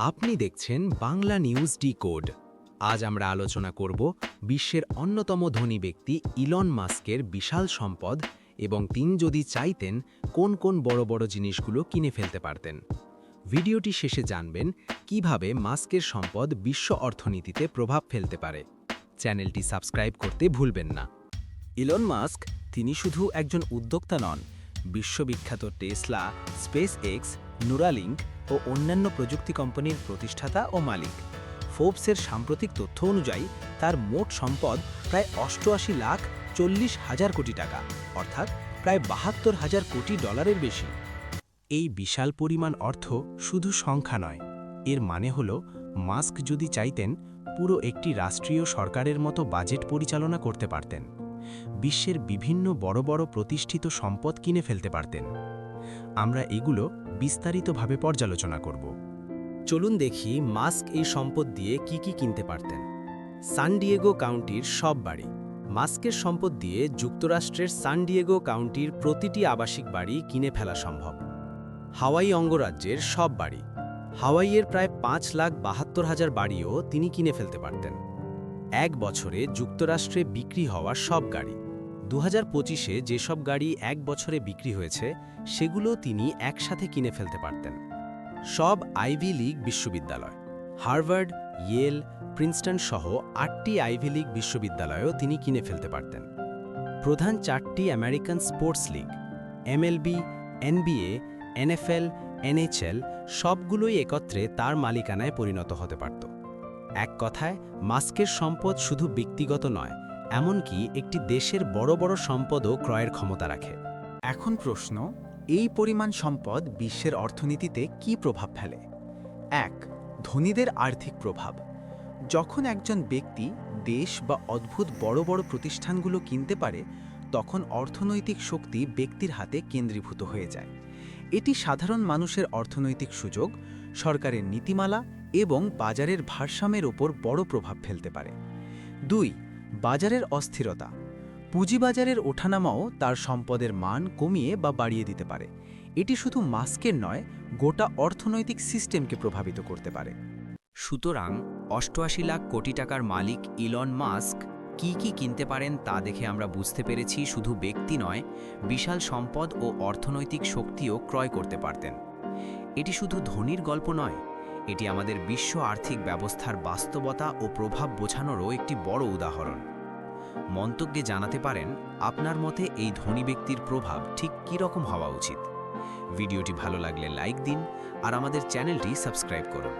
আপনি দেখছেন Bangla news decode. আজ আমরা আলোচনা করব বিশ্বের অন্যতম ধনী ব্যক্তি ইলন মাস্কের বিশাল সম্পদ এবং তিনি যদি চাইতেন কোন কোন বড় বড় জিনিসগুলো কিনে ফেলতে পারতেন। ভিডিওটি শেষে জানবেন কিভাবে মাস্কের সম্পদ বিশ্ব অর্থনীতিতে প্রভাব ফেলতে পারে। চ্যানেলটি সাবস্ক্রাইব করতে ভুলবেন না। ইলন মাস্ক তিনি শুধু একজন উদ্যোক্তা নন, বিশ্ববিখ্যাত টেসলা, স্পেস এক্স, নুরালিঙ্ক ও অন্যান্য প্রযুক্তি কোম্পানির প্রতিষ্ঠাতা ও মালিক। ফোর্বসের সাম্প্রতিক তথ্য অনুযায়ী তার মোট সম্পদ প্রায় 88,40,000 কোটি টাকা, অর্থাৎ প্রায় 72,000 কোটি ডলারের বেশি। এই বিশাল পরিমাণ অর্থ শুধু সংখ্যা নয়, এর মানে হল মাস্ক যদি চাইতেন পুরো একটি রাষ্ট্রীয় সরকারের মতো বাজেট পরিচালনা করতে পারতেন। বিশ্বের বিভিন্ন বড় বড় প্রতিষ্ঠিত সম্পদ কিনে ফেলতে পারতেন। আমরা এগুলো বিস্তারিতভাবে পর্যালোচনা করব। চলুন দেখি মাস্ক এই সম্পদ দিয়ে কি কি কিনতে পারতেন। সান ডিয়েগো কাউন্টির সব বাড়ি। মাস্কের সম্পদ দিয়ে যুক্তরাষ্ট্রের সান ডিয়েগো কাউন্টির প্রতিটি আবাসিক বাড়ি কিনে ফেলা সম্ভব। হাওয়াই অঙ্গরাজ্যের সব বাড়ি। হাওয়াইয়ের প্রায় 5,72,000 বাড়িও তিনি কিনে ফেলতে পারতেন। এক বছরে যুক্তরাষ্ট্রে বিক্রি হওয়া সব গাড়ি। 2025-এ যেসব গাড়ি এক বছরে বিক্রি হয়েছে সেগুলো তিনি একসাথে কিনে ফেলতে পারতেন। সব আইভি লীগ বিশ্ববিদ্যালয়। হার্ভার্ড, ইয়েল, প্রিন্সটন সহ 8টি আইভি লীগ বিশ্ববিদ্যালয়ও তিনি কিনে ফেলতে পারতেন। প্রধান 4টি American sports League, MLB, NBA, NFL, NHL সবগুলোই একত্রে তার মালিকানায় পরিণত হতে পারত। এক কথায় মাস্কের সম্পদ শুধু ব্যক্তিগত নয়, এমনকি একটি দেশের বড় বড় সম্পদও ক্রয়ের ক্ষমতা রাখে। এখন প্রশ্ন, এই পরিমাণ সম্পদ বিশ্বের অর্থনীতিতে কী প্রভাব ফেলে? 1. ধনীদের আর্থিক প্রভাব। যখন একজন ব্যক্তি দেশ বা অদ্ভুত বড় বড় প্রতিষ্ঠানগুলো কিনতে পারে, তখন অর্থনৈতিক শক্তি ব্যক্তির হাতে কেন্দ্রীভূত হয়ে যায়। এটি সাধারণ মানুষের অর্থনৈতিক সুযোগ, সরকারের নীতিমালা এবং বাজারের ভারসাম্যের ওপর বড় প্রভাব ফেলতে পারে। 2. বাজারের অস্থিরতা। পুঁজিবাজারের ওঠানামাও তার সম্পদের মান কমিয়ে বা বাড়িয়ে দিতে পারে। এটি শুধু মাস্কের নয়, গোটা অর্থনৈতিক সিস্টেমকে প্রভাবিত করতে পারে। সুতরাং 88 লাখ কোটি টাকার মালিক ইলন মাস্ক কি কি কিনতে পারেন তা দেখে আমরা বুঝতে পেরেছি শুধু ব্যক্তি নয়, বিশাল সম্পদ ও অর্থনৈতিক শক্তিও ক্রয় করতে পারতেন। এটি শুধু ধনীর গল্প নয়, এটি আমাদের বিশ্ব আর্থিক ব্যবস্থার বাস্তবতা ও প্রভাব বোঝানোরও একটি বড় উদাহরণ। মন্তব্যে জানাতে পারেন আপনার মতে এই ধনী ব্যক্তির প্রভাব ঠিক কী রকম হওয়া উচিত। ভিডিওটি ভালো লাগলে লাইক দিন আর আমাদের চ্যানেলটি সাবস্ক্রাইব করুন।